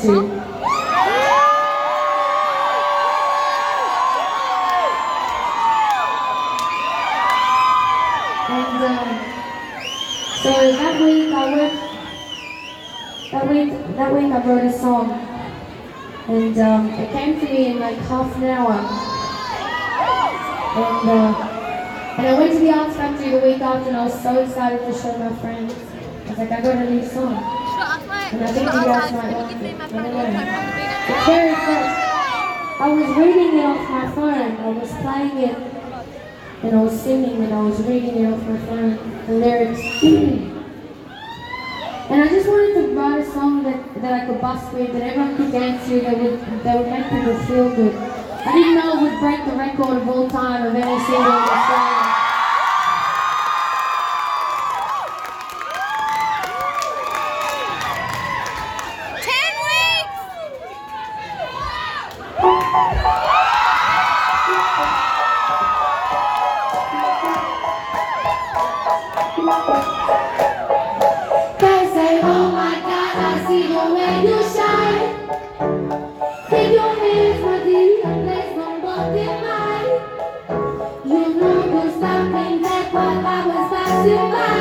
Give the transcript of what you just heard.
dance to. And so that week I wrote a song, and it came to me in like half an hour. And I went to the Arts Factory the week after, and I was so excited to show my friends. I was like, I got a new song, and I think you guys might like it. I don't know. It's very fresh. I was reading it off my phone. I was playing it, and I was singing, and I was reading it off my phone, the lyrics. And I just wanted to write a song that I could bust with, that everyone could dance to, that would make people feel good. I didn't know it would break the record of all time of any single in Australia. They say, oh my God, I see the way you shine. Take your hands, my dear, and place them both in mine. You know you're stopping back while I was passing by.